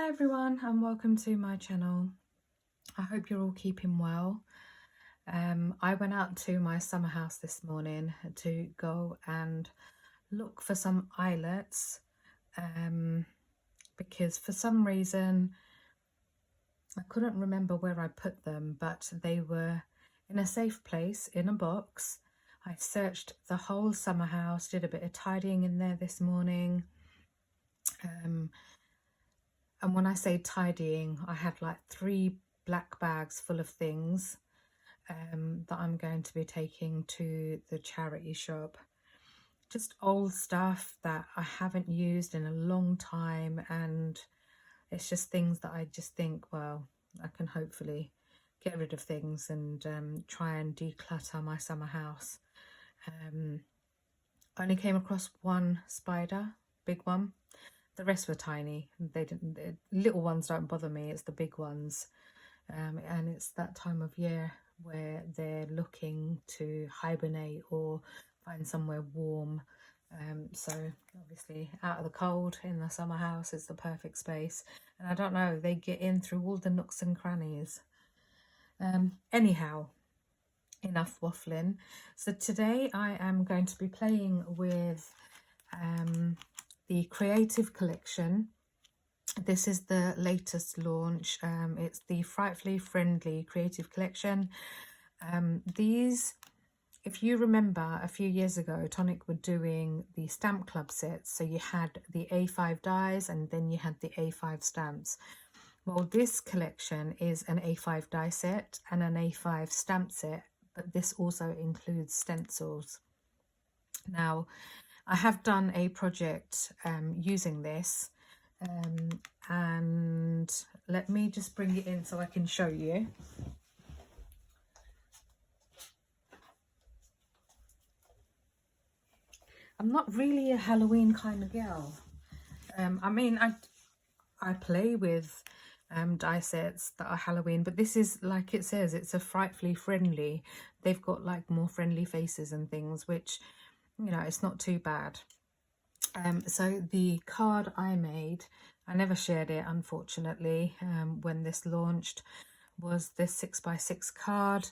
Hi everyone and welcome to my channel. I hope you're all keeping well. I went out to my summer house this morning to go and look for some eyelets because for some reason I couldn't remember where I put them, but they were in a safe place in a box. I searched the whole summer house, did a bit of tidying in there this morning. And when I say tidying, I had like 3 black bags full of things that I'm going to be taking to the charity shop. Just old stuff that I haven't used in a long time, and it's just things that I just think, well, I can hopefully get rid of things and try and declutter my summer house. I only came across one spider, big one. The rest were tiny. The little ones don't bother me, it's the big ones. And it's that time of year where they're looking to hibernate or find somewhere warm. So obviously out of the cold in the summer house is the perfect space. And I don't know, they get in through all the nooks and crannies. Anyhow, enough waffling. So today I am going to be playing with the Creative Collection. This is the latest launch. It's the Frightfully Friendly Creative Collection. These, if you remember a few years ago, Tonic were doing the stamp club sets. So you had the A5 dies and then you had the A5 stamps. Well, this collection is an A5 die set and an A5 stamp set, but this also includes stencils. Now, I have done a project using this, and let me just bring it in so I can show you. I'm not really a Halloween kind of girl. I mean, I play with die sets that are Halloween, but this is, like it says, it's a Frightfully Friendly. They've got like more friendly faces and things, which, you know, it's not too bad. So the card I made, I never shared it unfortunately when this launched, was this 6x6 card,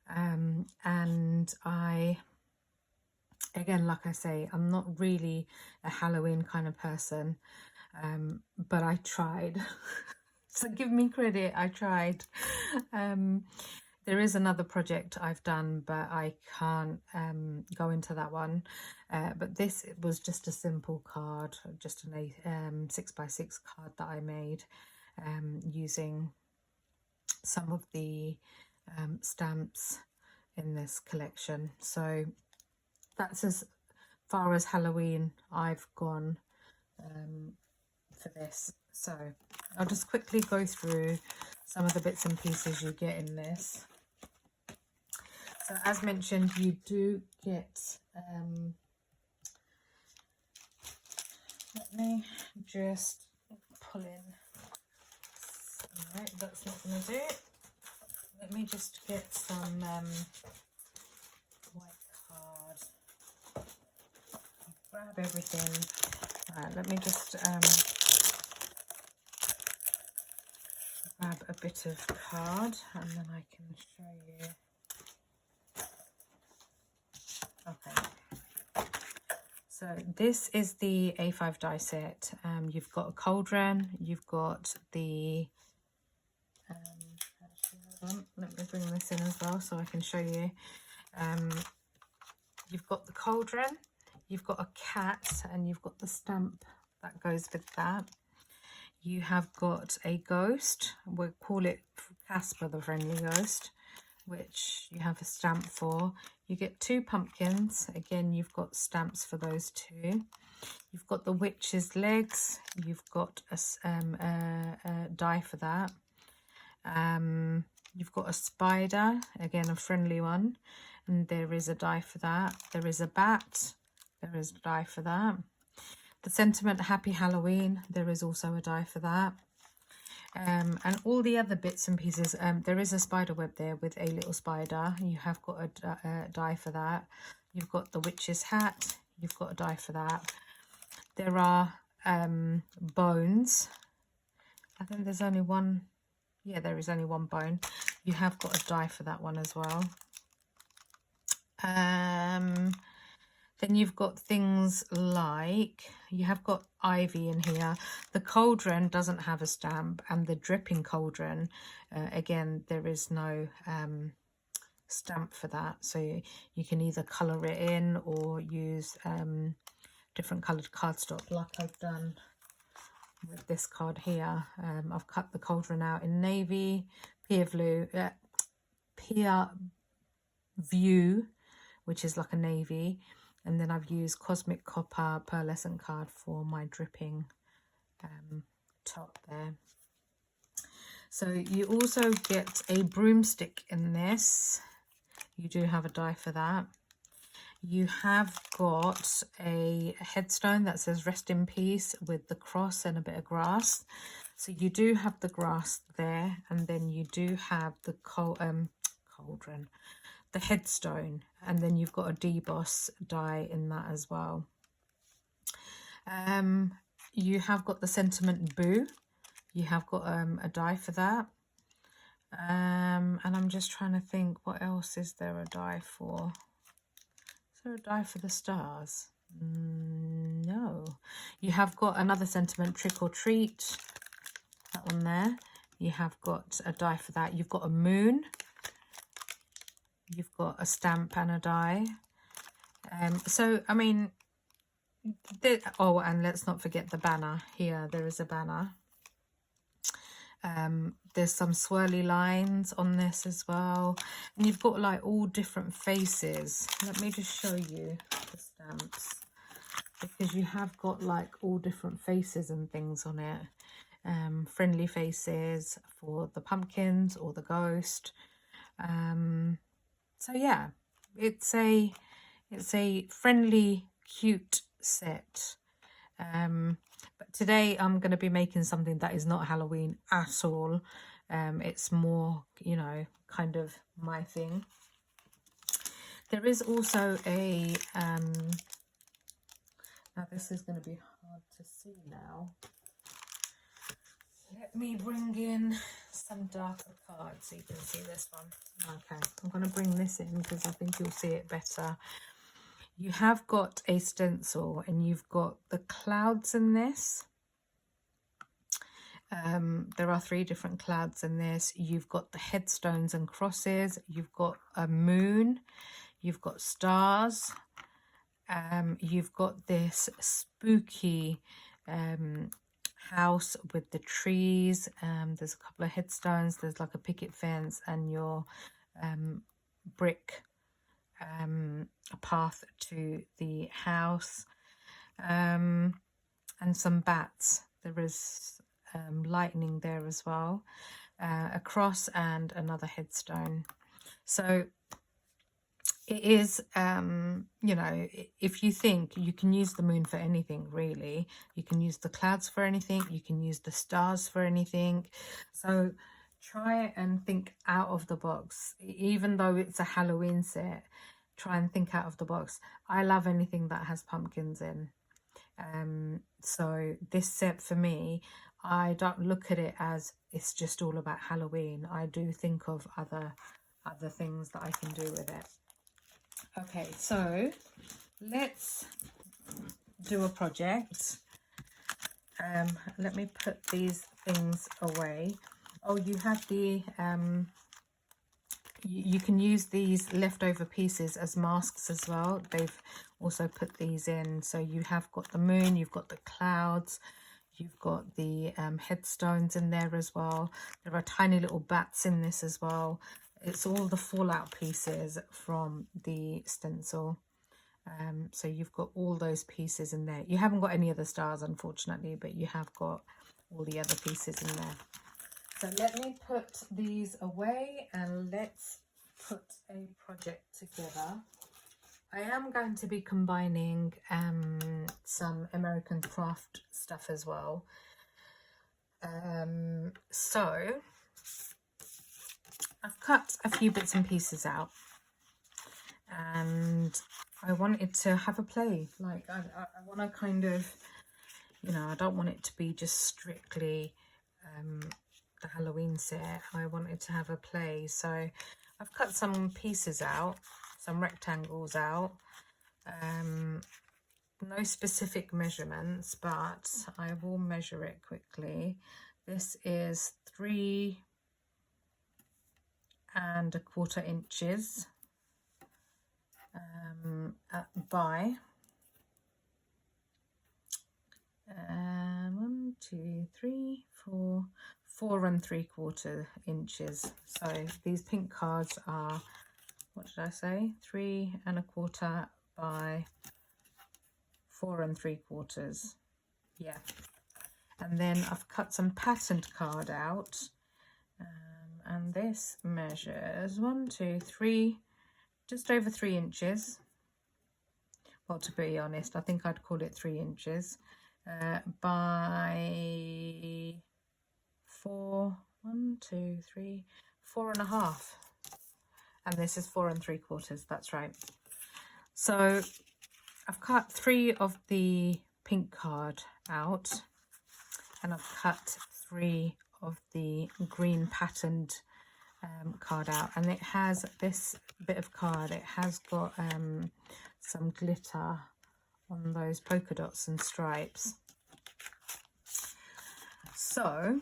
and I, again, like I say, I'm not really a Halloween kind of person, but I tried. So give me credit, I tried. There is another project I've done, but I can't go into that one. But this was just a simple card, just an 6x6 card that I made using some of the stamps in this collection. So that's as far as Halloween I've gone for this. So I'll just quickly go through some of the bits and pieces you get in this. So as mentioned, you do get, let me just pull in, alright, that's not going to do it. Let me just get some white card, grab everything. Alright, let me just grab a bit of card and then I can show you. Okay, so this is the A5 die set. You've got a cauldron, you've got the, actually, hold on, let me bring this in as well so I can show you. You've got the cauldron, you've got a cat, and you've got the stamp that goes with that. You have got a ghost, we'll call it Casper the Friendly Ghost, which you have a stamp for. You get 2 pumpkins, again you've got stamps for those 2. You've got the witch's legs, you've got a die for that. You've got a spider, again a friendly one, and there is a die for that. There is a bat, there is a die for that. The sentiment Happy Halloween, there is also a die for that. And all the other bits and pieces, there is a spider web there with a little spider. You have got a die for that. You've got the witch's hat, you've got a die for that. There are bones, I think there's only one. Yeah, there is only one bone. You have got a die for that one as well. Then you've got things like, you have got Ivy in here. The cauldron doesn't have a stamp, and the dripping cauldron, again, there is no stamp for that. So you can either colour it in or use different coloured cardstock, like I've done with this card here. I've cut the cauldron out in navy, Pear View, which is like a navy, and then I've used Cosmic Copper pearlescent card for my dripping top there. So you also get a broomstick in this. You do have a die for that. You have got a headstone that says rest in peace with the cross and a bit of grass. So you do have the grass there, and then you do have the cauldron, the headstone, and then you've got a deboss die in that as well. You have got the sentiment boo. You have got a die for that. And I'm just trying to think, what else is there a die for? Is there a die for the stars? No. You have got another sentiment, trick or treat. That one there. You have got a die for that. You've got a moon. You've got a stamp and a die. So, I mean, oh, and let's not forget the banner. Here, there is a banner. There's some swirly lines on this as well. And you've got like all different faces. Let me just show you the stamps, because you have got like all different faces and things on it. Friendly faces for the pumpkins or the ghost. So yeah, it's a friendly, cute set. But today I'm going to be making something that is not Halloween at all. It's more, you know, kind of my thing. There is also a, now this is going to be hard to see now. Let me bring in some darker cards so you can see this one. Okay, I'm going to bring this in because I think you'll see it better. You have got a stencil and you've got the clouds in this. There are 3 different clouds in this. You've got the headstones and crosses. You've got a moon. You've got stars. You've got this spooky house with the trees. There's a couple of headstones. There's like a picket fence and your brick path to the house, and some bats. There is lightning there as well, a cross and another headstone. So it is, you know, if you think, you can use the moon for anything really. You can use the clouds for anything. You can use the stars for anything. So try and think out of the box. Even though it's a Halloween set, try and think out of the box. I love anything that has pumpkins in. So this set for me, I don't look at it as it's just all about Halloween. I do think of other things that I can do with it. Okay, so let's do a project. Let me put these things away. Oh, you have the you can use these leftover pieces as masks as well. They've also put these in. So you have got the moon, you've got the clouds, you've got the headstones in there as well. There are tiny little bats in this as well. It's all the fallout pieces from the stencil. So you've got all those pieces in there. You haven't got any of the stars, unfortunately, but you have got all the other pieces in there. So let me put these away and let's put a project together. I am going to be combining some American craft stuff as well. So I've cut a few bits and pieces out and I wanted to have a play. Like I want to kind of, you know, I don't want it to be just strictly the Halloween set. I wanted to have a play, so I've cut some pieces out, some rectangles out. No specific measurements, but I will measure it quickly. This is 3¼ inches by 1, 2, 3, 4, 4¾ inches. So these pink cards are, what did I say? 3¼ by 4¾ yeah. And then I've cut some patterned card out, and this measures 1, 2, 3, just over 3 inches. Well, to be honest, I think I'd call it 3 inches by 4, 1, 2, 3, 4½. And this is 4¾ that's right. So I've cut 3 of the pink card out, and I've cut 3 of the green patterned card out, and it has this bit of card, it has got some glitter on those polka dots and stripes. So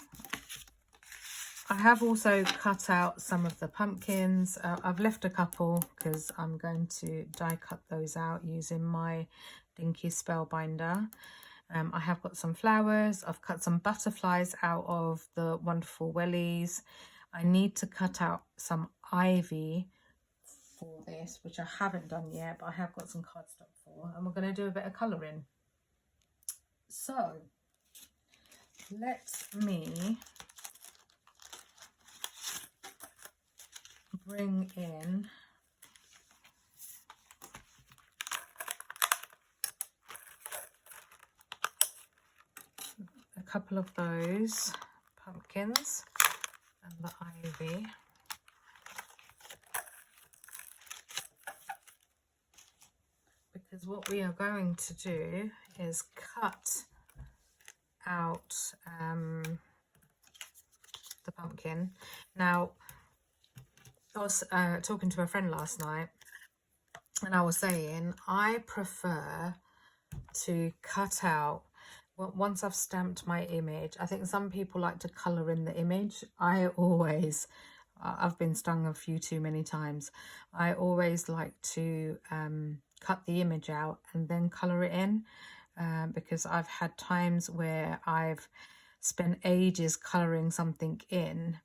I have also cut out some of the pumpkins. I've left a couple because I'm going to die cut those out using my Dinky Spellbinder. I have got some flowers. I've cut some butterflies out of the wonderful wellies. I need to cut out some ivy for this, which I haven't done yet, but I have got some cardstock for, and we're going to do a bit of colouring. So let me bring in a couple of those pumpkins and the ivy. Because what we are going to do is cut out the pumpkin. Now, I was talking to a friend last night, and I was saying I prefer to cut out, once I've stamped my image. I think some people like to colour in the image. I've been stung a few too many times. I always like to cut the image out and then colour it in, because I've had times where I've spent ages colouring something in,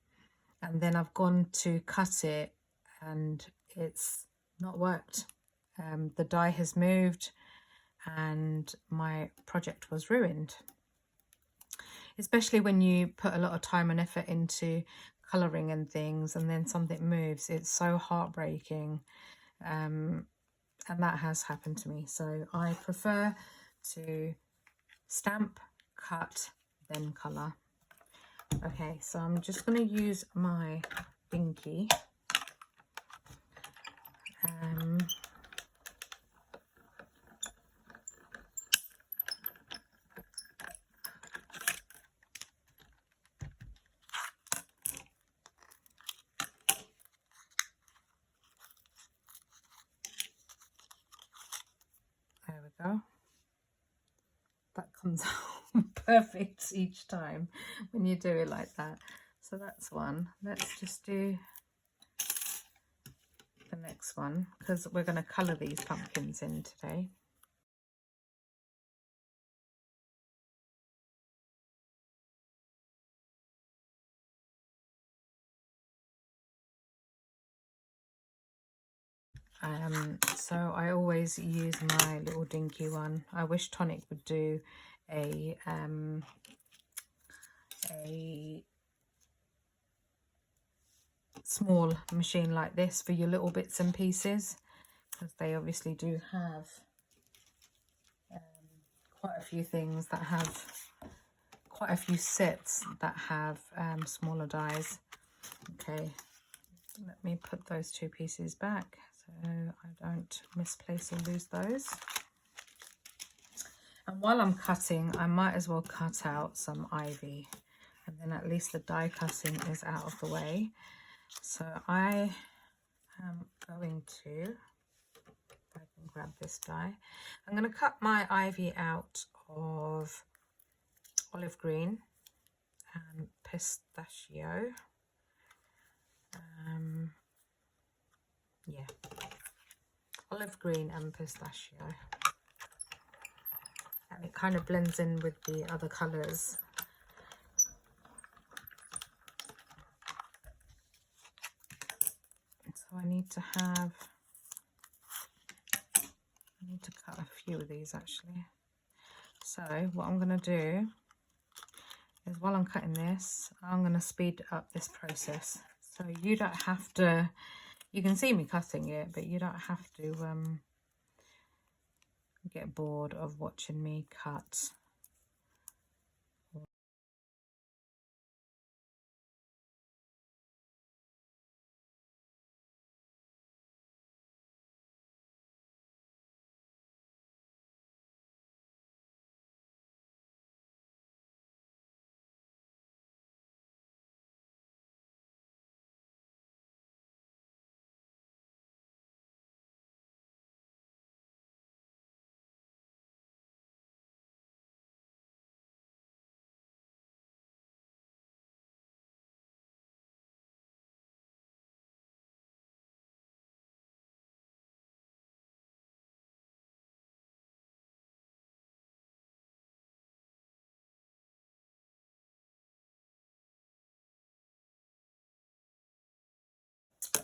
and then I've gone to cut it and it's not worked. The die has moved and my project was ruined. Especially when you put a lot of time and effort into colouring and things, and then something moves. It's so heartbreaking, and that has happened to me. So I prefer to stamp, cut, then colour. Okay, so I'm just going to use my Dinky. There we go. That comes out perfect each time when you do it like that. So that's one. Let's just do the next one, because we're going to colour these pumpkins in today. So I always use my little Dinky one. I wish Tonic would do a small machine like this for your little bits and pieces, because they obviously do have quite a few things that have quite a few sets that have smaller dies. Okay, let me put those 2 pieces back so I don't misplace or lose those. And while I'm cutting, I might as well cut out some ivy. and then at least the die cutting is out of the way. So I am going to, if I can grab this die, I'm going to cut my ivy out of olive green and pistachio. Yeah, olive green and pistachio, and it kind of blends in with the other colours. So I need to cut a few of these actually. So what I'm going to do is, while I'm cutting this, I'm going to speed up this process. So you don't have to, you can see me cutting it, but you don't have to get bored of watching me cut.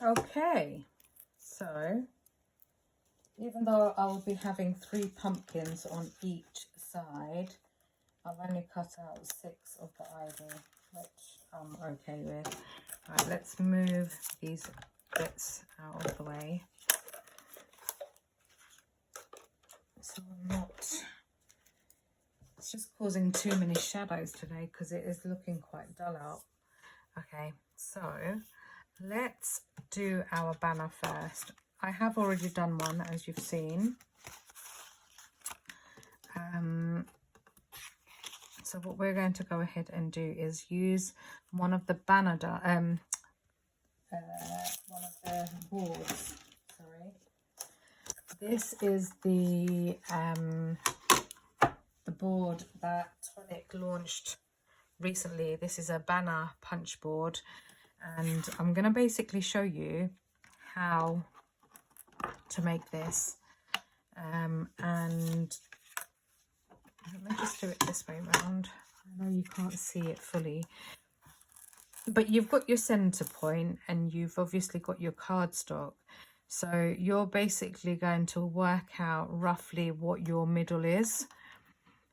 Okay, so even though I will be having 3 pumpkins on each side, I've only cut out 6 of the ivy, which I'm okay with. Right, let's move these bits out of the way, so I'm not, it's just causing too many shadows today because it is looking quite dull out. Okay, so let's do our banner first. I have already done one, as you've seen. So what we're going to go ahead and do is use one of the banner, one of the boards. Sorry, this is the board that Tonic launched recently. This is a banner punch board, and I'm going to basically show you how to make this. And let me just do it this way round. I know you can't see it fully, but you've got your center point and you've obviously got your cardstock. So you're basically going to work out roughly what your middle is.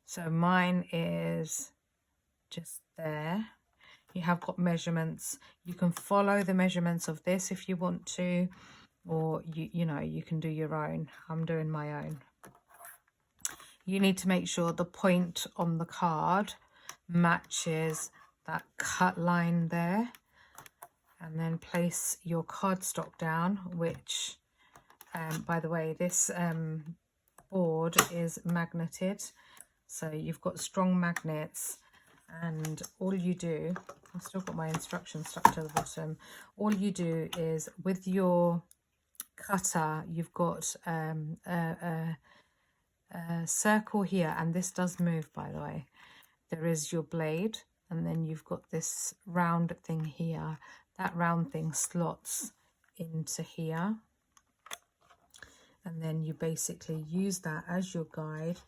So mine is just there. You have got measurements. You can follow the measurements of this if you want to, or you know, you can do your own. I'm doing my own. You need to make sure the point on the card matches that cut line there, and then place your cardstock down, which by the way, this board is magneted, so you've got strong magnets, and all you do, I've still got my instructions stuck to the bottom. All you do is, with your cutter, you've got a circle here, and this does move, by the way. There is your blade, and then you've got this round thing here. That round thing slots into here, and then you basically use that as your guide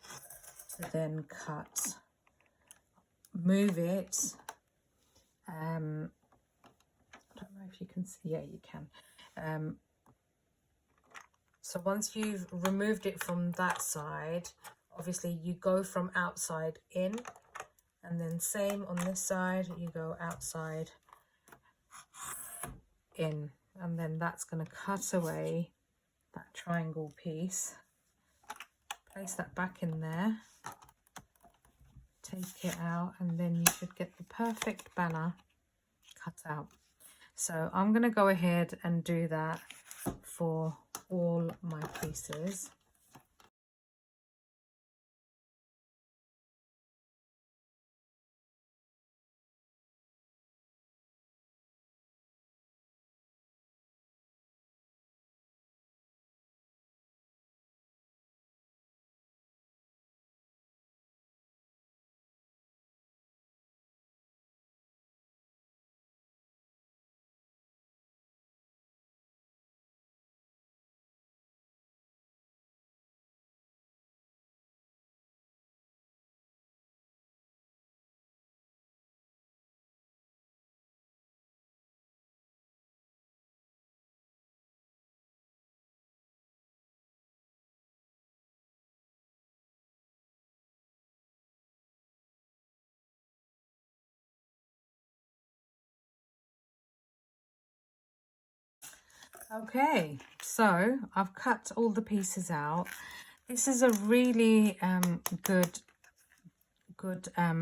to then cut. Move it. I don't know if you can see. Yeah, you can. So once you've removed it from that side, obviously you go from outside in, and then same on this side, you go outside in, and then that's going to cut away that triangle piece. Place that back in there, take it out, and then you should get the perfect banner cut out. So I'm going to go ahead and do that for all my pieces. Okay, so I've cut all the pieces out. This is a really good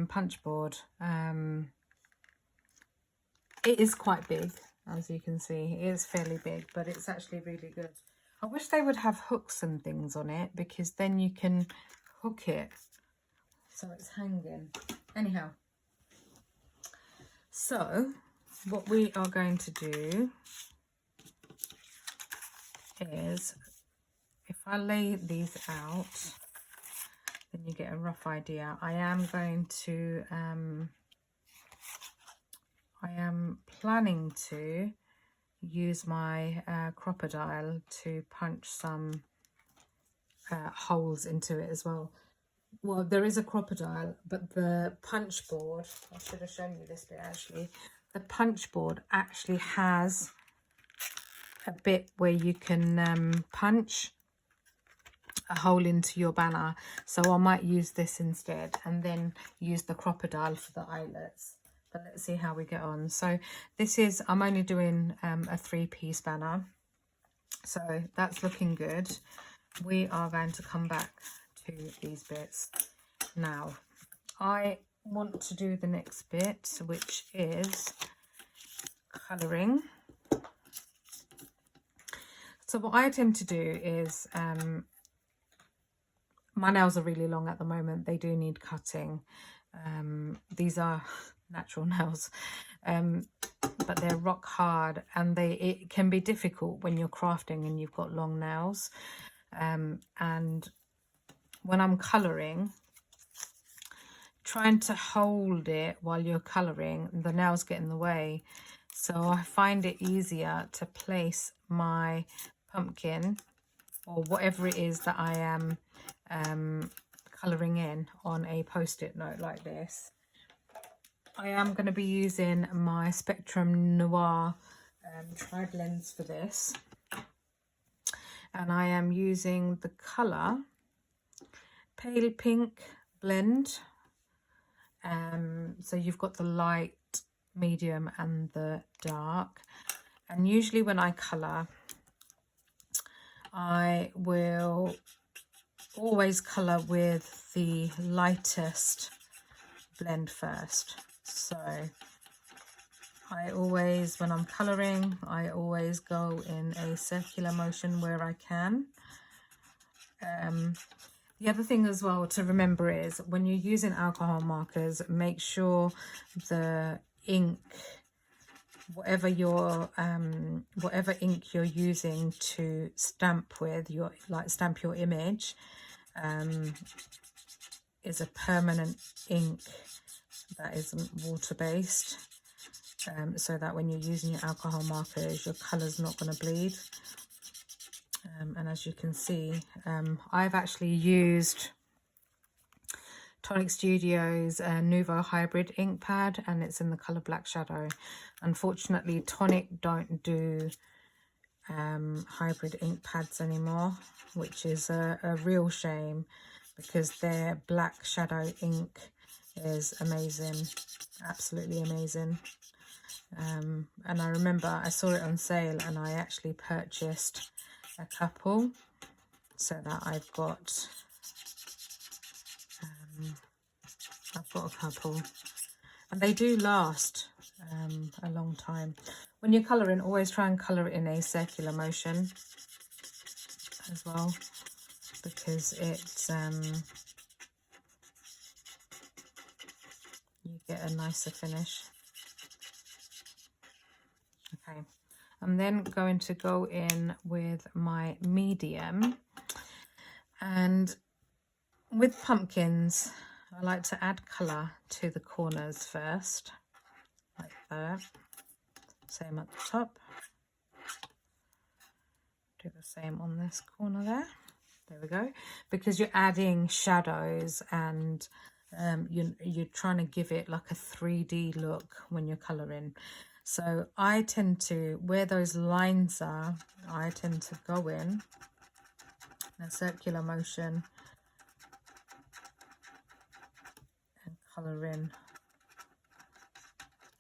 punch board. It is quite big, as you can see. It is fairly big, but it's actually really good. I wish they would have hooks and things on it, because then you can hook it so it's hanging. Anyhow, so what we are going to do is, if I lay these out, then you get a rough idea. I am going to I am planning to use my crocodile to punch some holes into it as well. Well, there is a crocodile, but the punch board, I should have shown you this bit actually, the punch board actually has a bit where you can punch a hole into your banner. So I might use this instead, and then use the crocodile for the eyelets. But let's see how we get on. So this is, I'm only doing a 3-piece banner, so that's looking good. We are going to come back to these bits now. I want to do the next bit, which is colouring. So what I tend to do is, my nails are really long at the moment. They do need cutting. These are natural nails, but they're rock hard, and it can be difficult when you're crafting and you've got long nails. And when I'm colouring, trying to hold it while you're colouring, the nails get in the way. So I find it easier to place my pumpkin or whatever it is that I am colouring in on a post-it note like this. I am going to be using my Spectrum Noir Tried Lens for this, and I am using the colour Pale Pink Blend. So you've got the light, medium and the dark, and usually when I colour, I will always colour with the lightest blend first. So I always, when I'm colouring, I always go in a circular motion where I can. The other thing as well to remember is, when you're using alcohol markers, make sure the ink, whatever ink you're using to stamp with, stamp your image, is a permanent ink that isn't water-based, so that when you're using your alcohol markers, your colour's not going to bleed. And as you can see, I've actually used Tonic Studios Nouveau Hybrid ink pad, and it's in the colour Black Shadow. Unfortunately, Tonic don't do hybrid ink pads anymore, which is a real shame, because their Black Shadow ink is amazing, absolutely amazing. And I remember I saw it on sale, and I actually purchased a couple, so that I've got a couple, and they do last a long time. When you're colouring, always try and colour it in a circular motion as well, because it's you get a nicer finish. Okay, I'm then going to go in with my medium, and with pumpkins I like to add colour to the corners first, like that. Same at the top. Do the same on this corner there. There we go. Because you're adding shadows, and you're trying to give it like a 3D look when you're colouring. So I tend to, where those lines are, I tend to go in a circular motion and colour in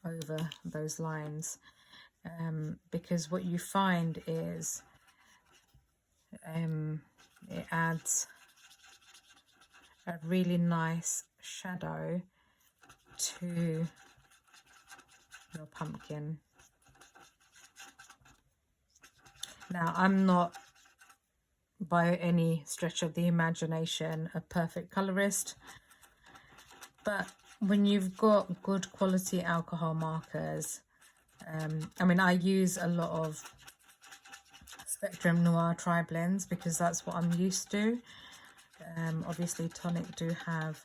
over those lines. because what you find is it adds a really nice shadow to your pumpkin. Now, I'm not by any stretch of the imagination a perfect colorist, but when you've got good quality alcohol markers, I mean, I use a lot of Spectrum Noir tri-blends because that's what I'm used to. Obviously Tonic do have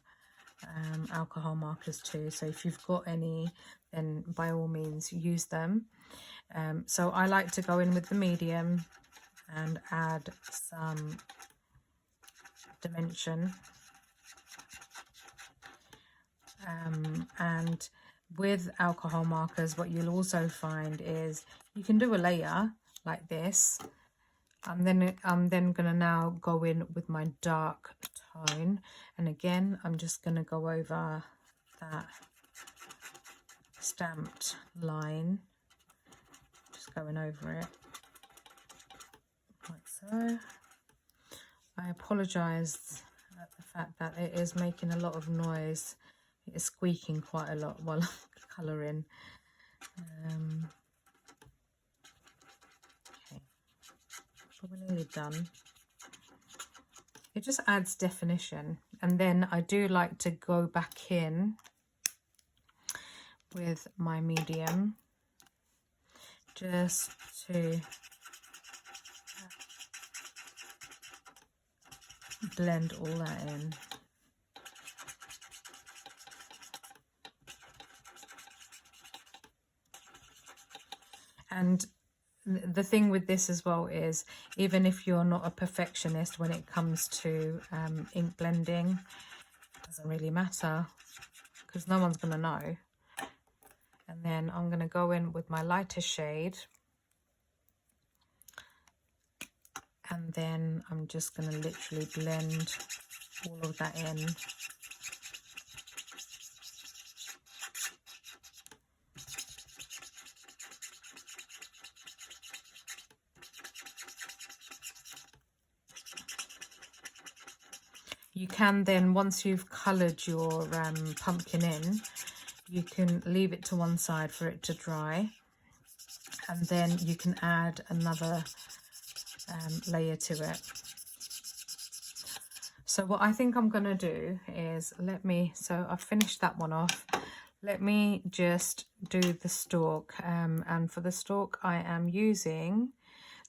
alcohol markers too, so if you've got any, then by all means use them. So I like to go in with the medium and add some dimension, and with alcohol markers what you'll also find is you can do a layer like this. I'm then gonna now go in with my dark tone, and again I'm just gonna go over that stamped line, just going over it like so. I apologize at the fact that it is making a lot of noise. It is squeaking quite a lot while I'm colouring. Okay, so we're nearly done. It just adds definition, and then I do like to go back in with my medium just to blend all that in. And the thing with this as well is, even if you're not a perfectionist when it comes to ink blending, it doesn't really matter because no one's going to know. And then I'm going to go in with my lighter shade, and then I'm just going to literally blend all of that in. You can then, once you've coloured your pumpkin in, you can leave it to one side for it to dry, and then you can add another layer to it. So what I think I'm going to do is, so I've finished that one off. Let me just do the stalk, and for the stalk I am using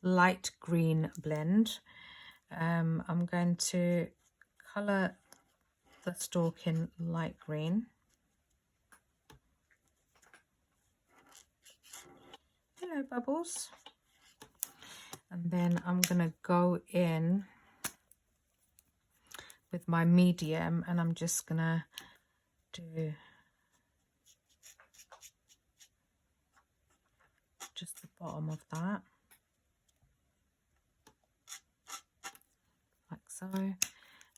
light green blend. I'm going to colour the stalk in light green. Hello, Bubbles. And then I'm going to go in with my medium, and I'm just going to do just the bottom of that, like so,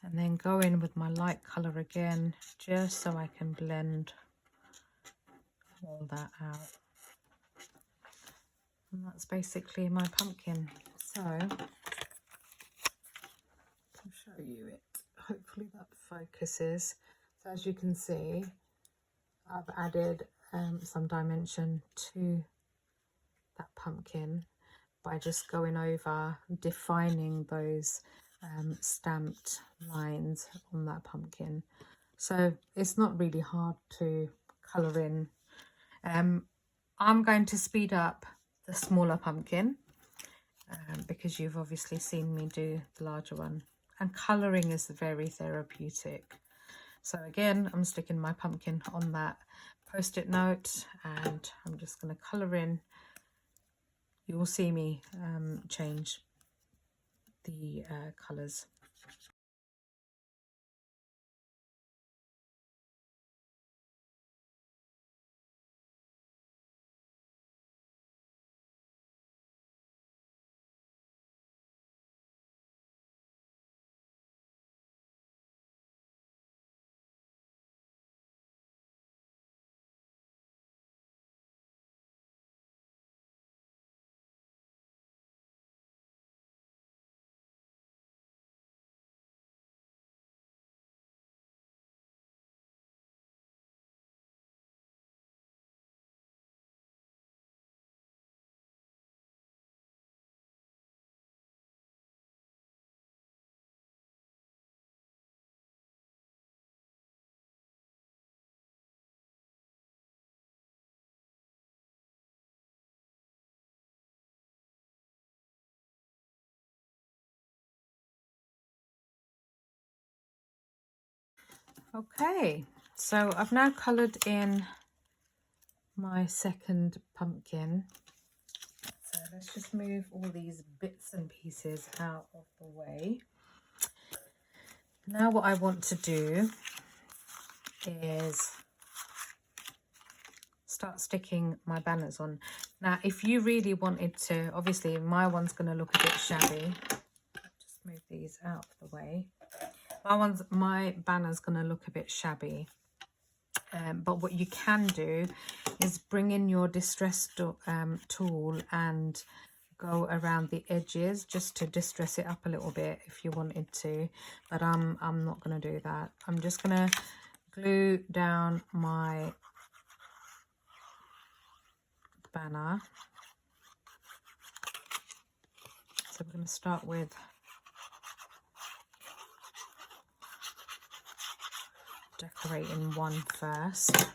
and then go in with my light colour again, just so I can blend all that out. And that's basically my pumpkin. So I'll show you it. Hopefully that focuses. So as you can see, I've added some dimension to that pumpkin by just going over, defining those stamped lines on that pumpkin. So it's not really hard to colour in. I'm going to speed up the smaller pumpkin because you've obviously seen me do the larger one, and colouring is very therapeutic. So again, I'm sticking my pumpkin on that post-it note, and I'm just going to colour in. You will see me change the colours. Okay, so I've now coloured in my second pumpkin. So let's just move all these bits and pieces out of the way. Now what I want to do is start sticking my banners on. Now if you really wanted to, obviously my one's going to look a bit shabby. Just move these out of the way. My banner's going to look a bit shabby. But what you can do is bring in your distress tool and go around the edges just to distress it up a little bit if you wanted to. But I'm not going to do that. I'm just going to glue down my banner. So we're going to start with decorating one first.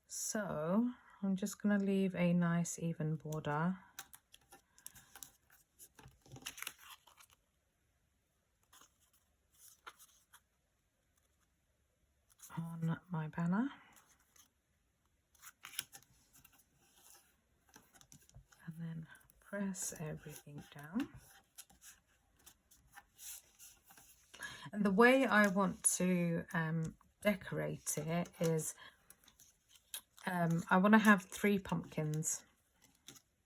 So I'm just going to leave a nice even border. On my banner. And then press everything down. And the way I want to decorate it is I want to have 3 pumpkins.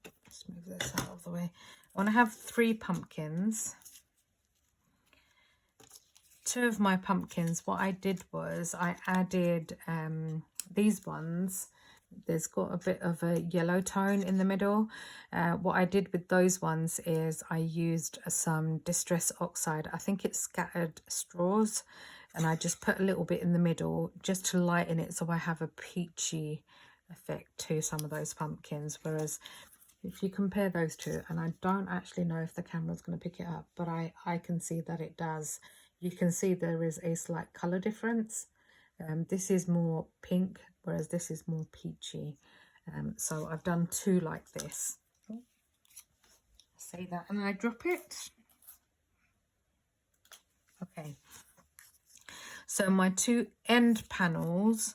Let's move this out of the way. I want to have 3 pumpkins. 2 of my pumpkins, what I did was I added these ones. There's got a bit of a yellow tone in the middle. What I did with those ones is I used some Distress Oxide. I think it's scattered straws, and I just put a little bit in the middle just to lighten it so I have a peachy effect to some of those pumpkins. Whereas if you compare those two, and I don't actually know if the camera's going to pick it up, but I can see that it does. You can see there is a slight colour difference. This is more pink, whereas this is more peachy. So I've done 2 like this. Say that and I drop it. Okay. So my 2 end panels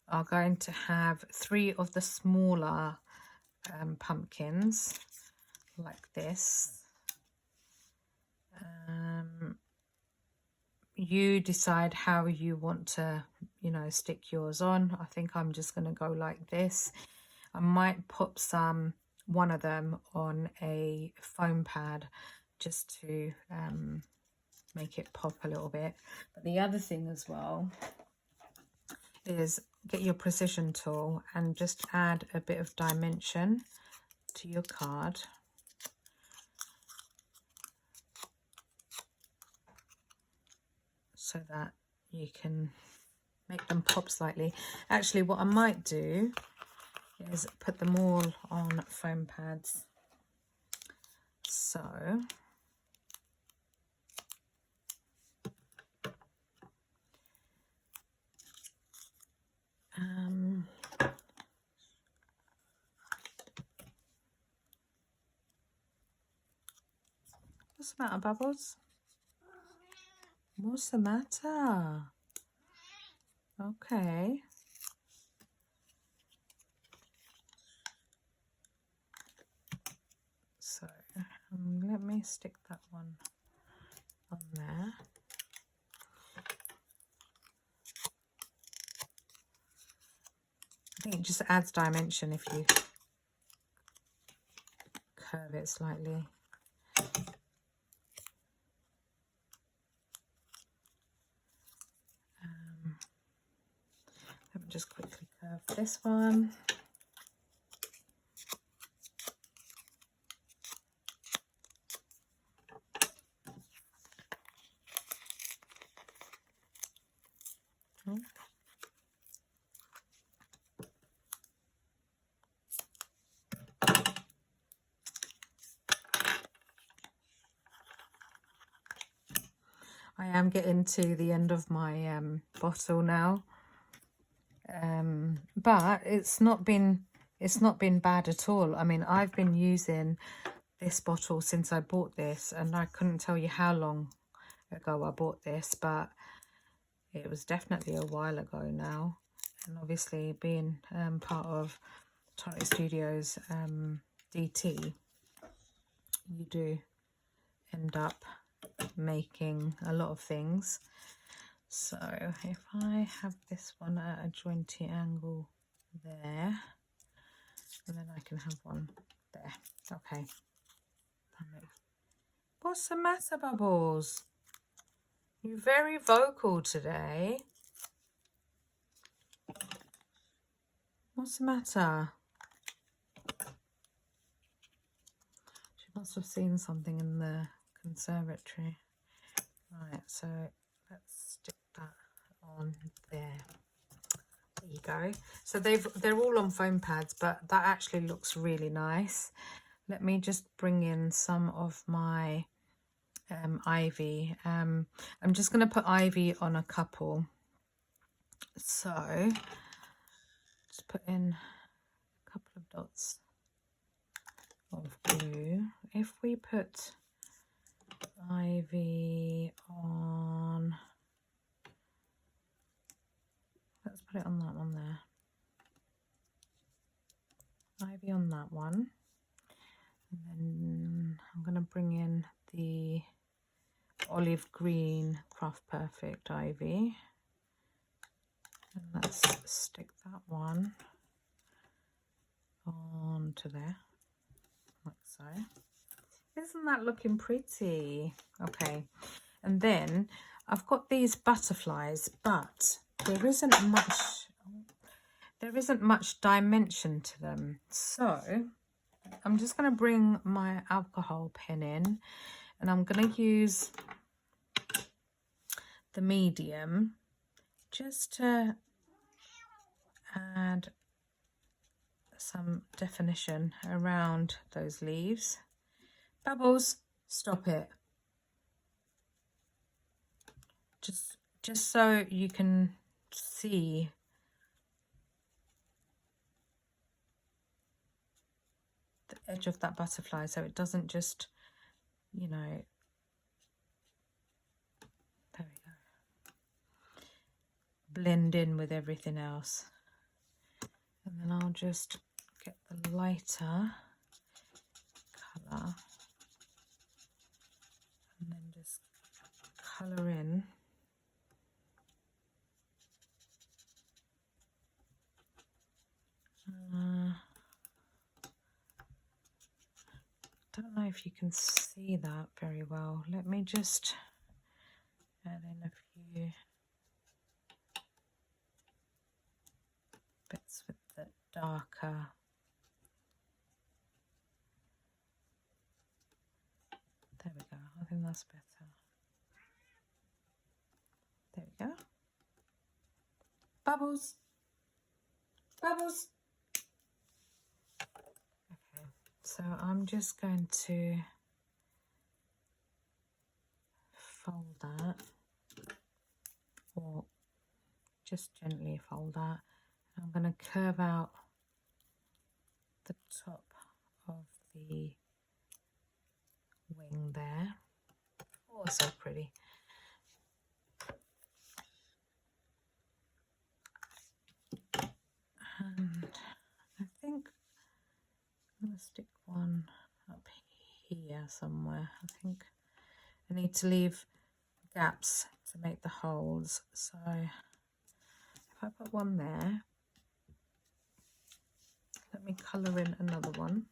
are going to have 3 of the smaller pumpkins like this. You decide how you want to, you know, stick yours on. I think I'm just going to go like this. I might put one of them on a foam pad just to make it pop a little bit. But the other thing as well is get your precision tool and just add a bit of dimension to your card. So that you can make them pop slightly. Actually, what I might do is put them all on foam pads. So what's the matter, Bubbles? What's the matter? Okay. So let me stick that one on there. I think it just adds dimension if you curve it slightly. Let me just quickly curve this one. I am getting to the end of my bottle now, but it's not been bad at all. I mean, I've been using this bottle since I bought this, and I couldn't tell you how long ago I bought this, but it was definitely a while ago now. And obviously being part of Tonic Studios DT, you do end up making a lot of things. So if I have this one at a jointy angle there, and then I can have one there. Okay. What's the matter, Bubbles? You're very vocal today. What's the matter? She must have seen something in the conservatory. Right, so let's stick that on there. There you go. So they're all on foam pads, but that actually looks really nice. Let me just bring in some of my ivy. I'm just going to put ivy on a couple. So just put in a couple of dots of blue. If we put ivy on, let's put it on that one there. Ivy on that one. And then I'm going to bring in the olive green Craft Perfect ivy. And let's stick that one onto there, like so. Isn't that looking pretty? Okay, and then I've got these butterflies, but there isn't much dimension to them. So I'm just going to bring my alcohol pen in, and I'm going to use the medium just to add some definition around those leaves. Bubbles, stop it. Just so you can see the edge of that butterfly, so it doesn't just, you know, there we go, blend in with everything else. And then I'll just get the lighter colour and then just colour in don't know if you can see that very well. Let me just add in a few bits with the darker. There we go. I think that's better. There we go. Bubbles. Bubbles. Okay, so I'm just going to fold that, or just gently fold that. I'm going to curve out the top of the wing there. Oh, so pretty. And I think I'm going to stick one up here somewhere. I think I need to leave gaps to make the holes. So if I put one there, let me colour in another one.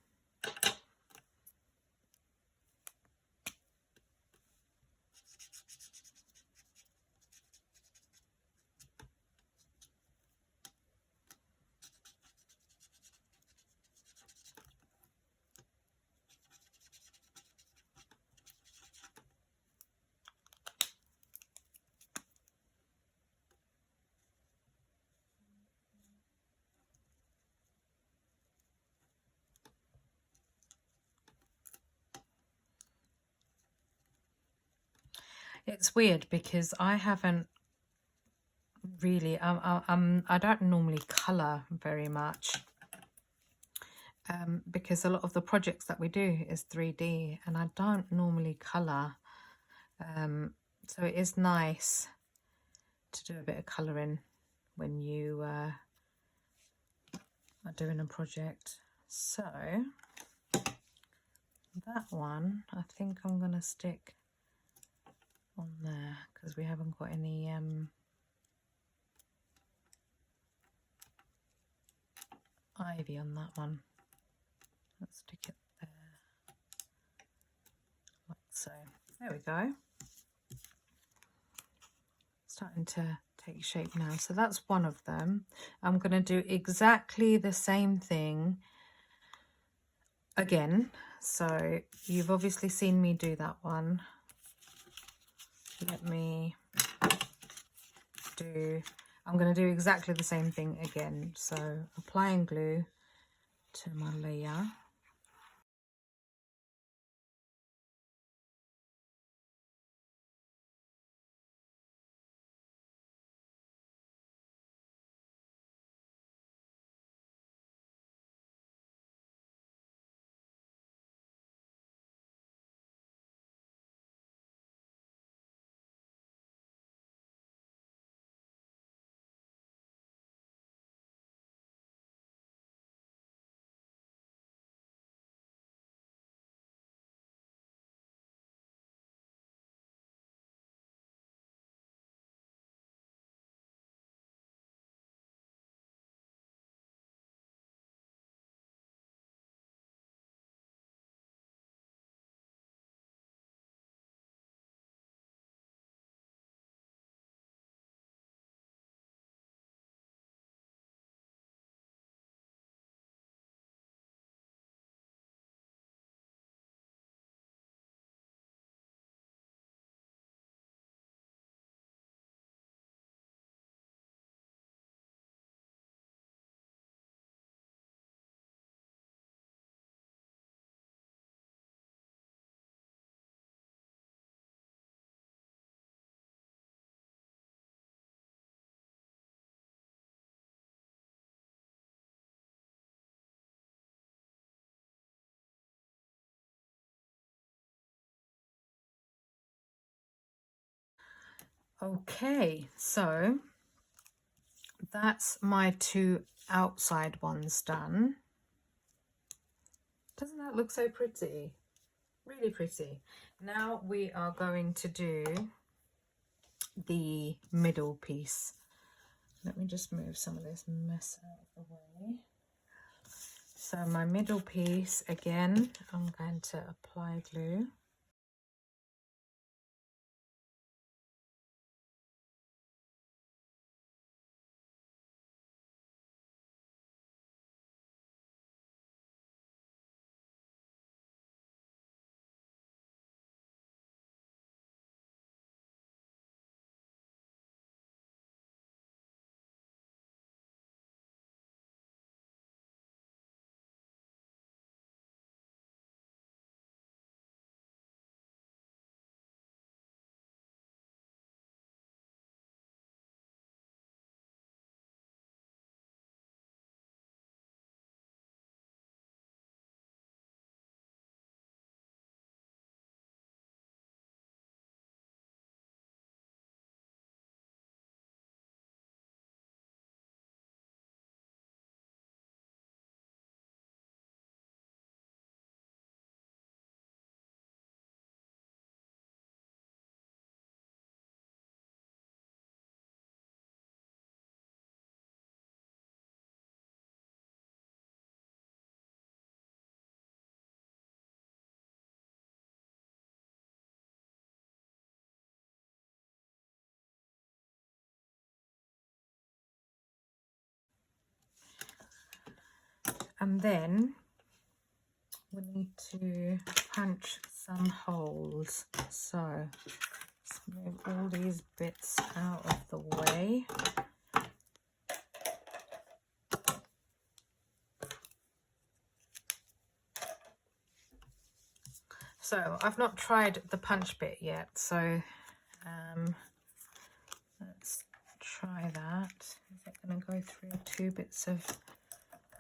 It's weird because I haven't really, I don't normally colour very much because a lot of the projects that we do is 3D and I don't normally colour. So it is nice to do a bit of colouring when you are doing a project. So that one I think I'm going to stick on there because we haven't got any ivy on that one. Let's stick it there like so. There we go. Starting to take shape now. So that's one of them. I'm going to do exactly the same thing again. So you've obviously seen me do that one. Let me do, I'm going to do exactly the same thing again. So applying glue to my layer. Okay, so that's my two outside ones done. Doesn't that look so pretty? Really pretty. Now we are going to do the middle piece. Let me just move some of this mess out of the way. So my middle piece, again, I'm going to apply glue. And then we need to punch some holes. So let's move all these bits out of the way. So I've not tried the punch bit yet, so let's try that. Is it going to go through two bits of...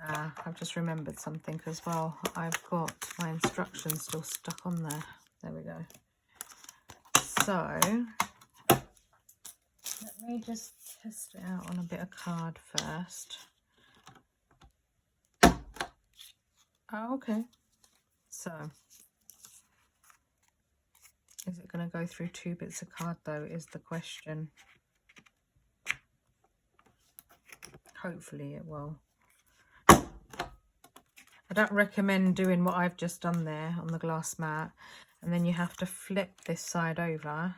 I've just remembered something as well. I've got my instructions still stuck on there. There we go. So Let me just test it out on a bit of card first. Oh, okay. So, is it going to go through 2 bits of card though, is the question. Hopefully it will. I don't recommend doing what I've just done there on the glass mat, and then you have to flip this side over.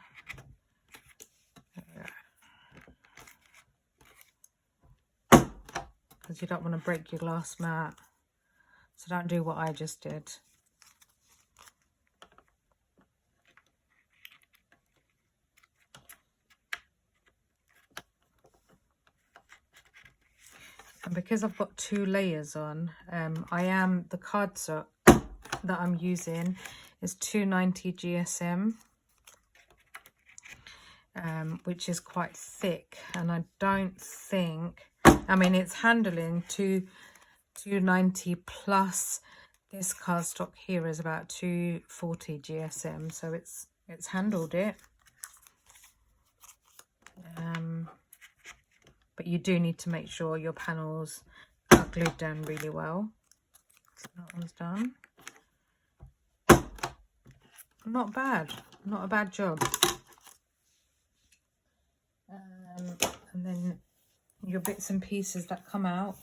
Because you don't want to break your glass mat. So don't do what I just did. And because I've got 2 layers on, the cardstock that I'm using is 290 GSM, which is quite thick, and I don't think, I mean, it's handling 290 plus this cardstock here is about 240 GSM, so it's handled it. But you do need to make sure your panels are glued down really well. So that one's done. Not bad, not a bad job. And then your bits and pieces that come out,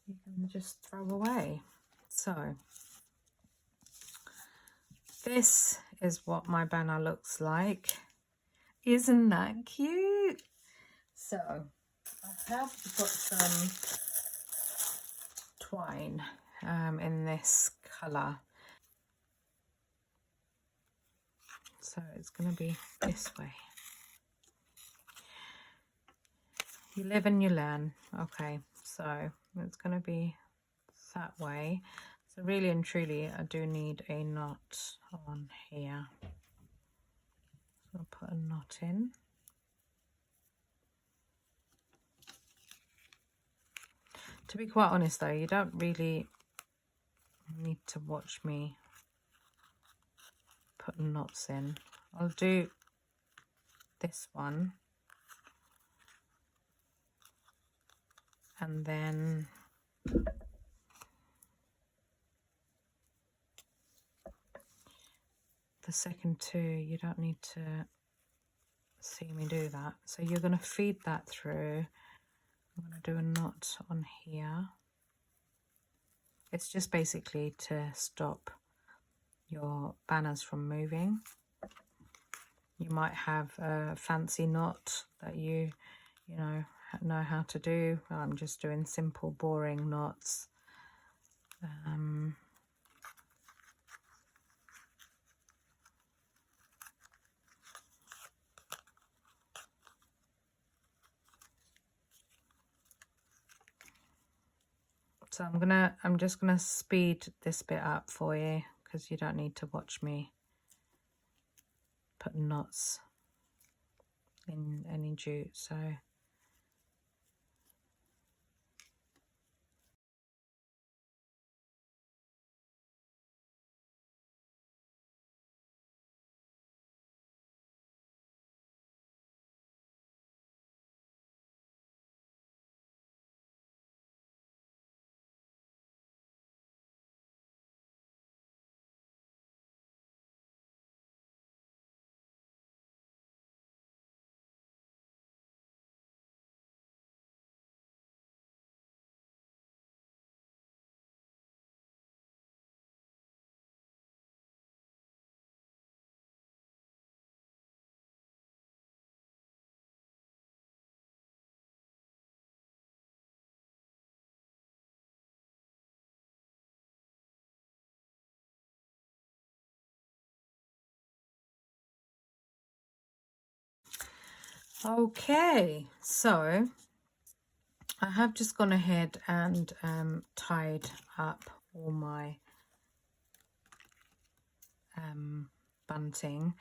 you can just throw away. So this is what my banner looks like. Isn't that cute? So I have got some twine in this colour. So it's going to be this way. You live and you learn. Okay, so it's going to be that way. So really and truly, I do need a knot on here. So I'll put a knot in. To be quite honest though, you don't really need to watch me put knots in. I'll do this one. And then the second 2, you don't need to see me do that. So you're going to feed that through. I'm going to do a knot on here. It's just basically to stop your banners from moving. You might have a fancy knot that you know how to do. I'm just doing simple, boring knots. So I'm just gonna speed this bit up for you because you don't need to watch me put knots in any jute. So okay, so I have just gone ahead and tied up all my bunting.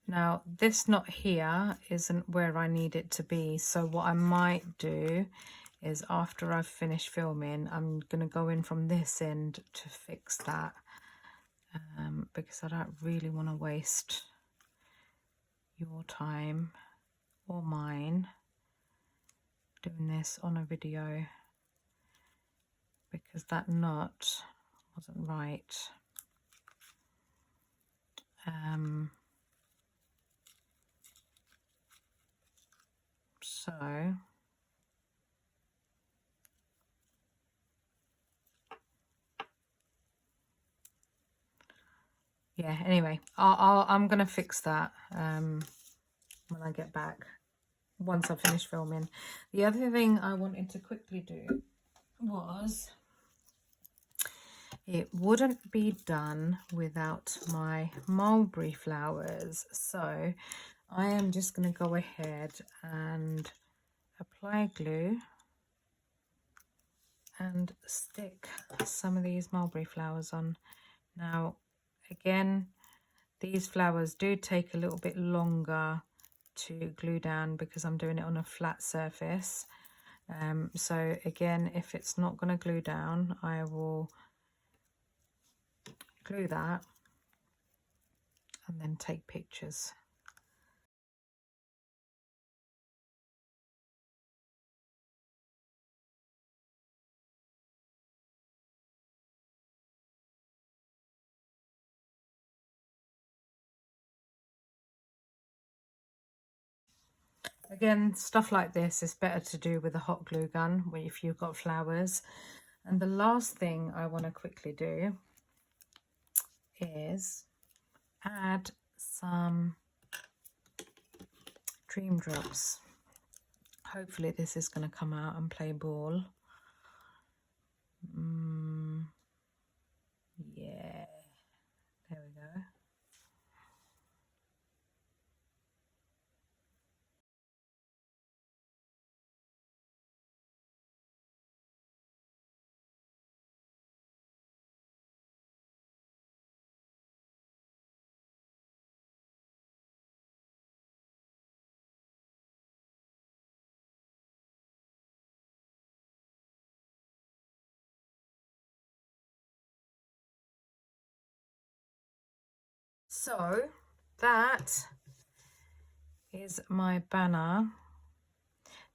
Now this knot here isn't where I need it to be, so what I might do is after I've finished filming, I'm going to go in from this end to fix that, because I don't really want to waste your time. or mine doing this on a video, because that knot wasn't right. So yeah, anyway, I'm gonna fix that when I get back, once I finish filming. The other thing I wanted to quickly do was, it wouldn't be done without my mulberry flowers, so I am just going to go ahead and apply glue and stick some of these mulberry flowers on. Now again, these flowers do take a little bit longer to glue down because I'm doing it on a flat surface. So again, if it's not going to glue down, I will glue that and then take pictures. Again, stuff like this is better to do with a hot glue gun if you've got flowers. And the last thing I want to quickly do is add some dream drops. Hopefully this is going to come out and play ball. Yeah, there we go. So that is my banner.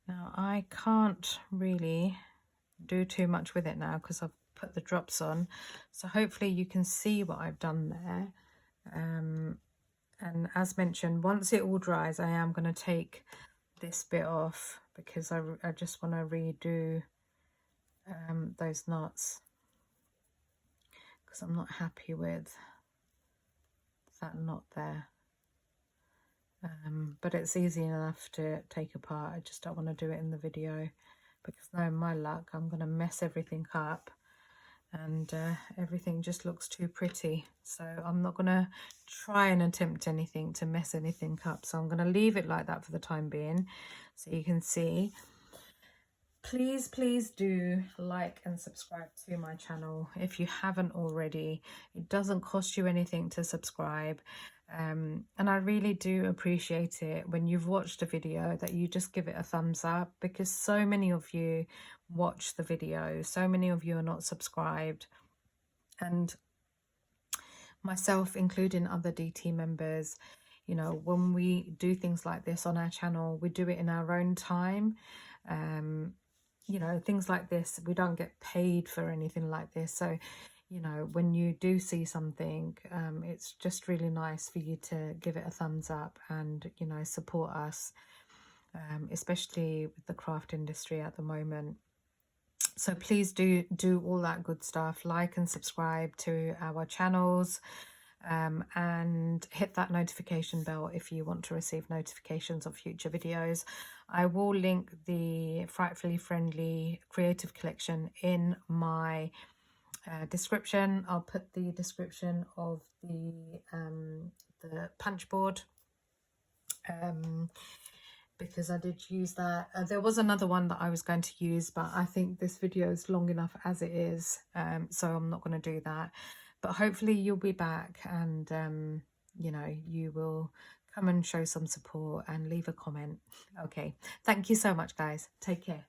Now I can't really do too much with it now because I've put the drops on, so hopefully you can see what I've done there. And as mentioned, once it all dries, I am going to take this bit off because I just want to redo those knots, because I'm not happy with that knot there. But it's easy enough to take apart. I just don't want to do it in the video because knowing my luck, I'm going to mess everything up and everything just looks too pretty. So I'm not going to try and attempt anything to mess anything up. So I'm going to leave it like that for the time being, so you can see. Please do like and subscribe to my channel if you haven't already. It doesn't cost you anything to subscribe, and I really do appreciate it when you've watched a video that you just give it a thumbs up, because so many of you watch the video, so many of you are not subscribed, and myself including other DT members, you know, when we do things like this on our channel, we do it in our own time. You know, things like this, we don't get paid for anything like this. So, you know, when you do see something, it's just really nice for you to give it a thumbs up and, you know, support us, especially with the craft industry at the moment. So please do all that good stuff. Like and subscribe to our channels, and hit that notification bell if you want to receive notifications of future videos. I will link the Frightfully Friendly Creative Collection in my description. I'll put the description of the punch board, because I did use that. There was another one that I was going to use, but I think this video is long enough as it is, so I'm not going to do that. But hopefully you'll be back and, you know, you will come and show some support and leave a comment. Okay, thank you so much, guys. Take care.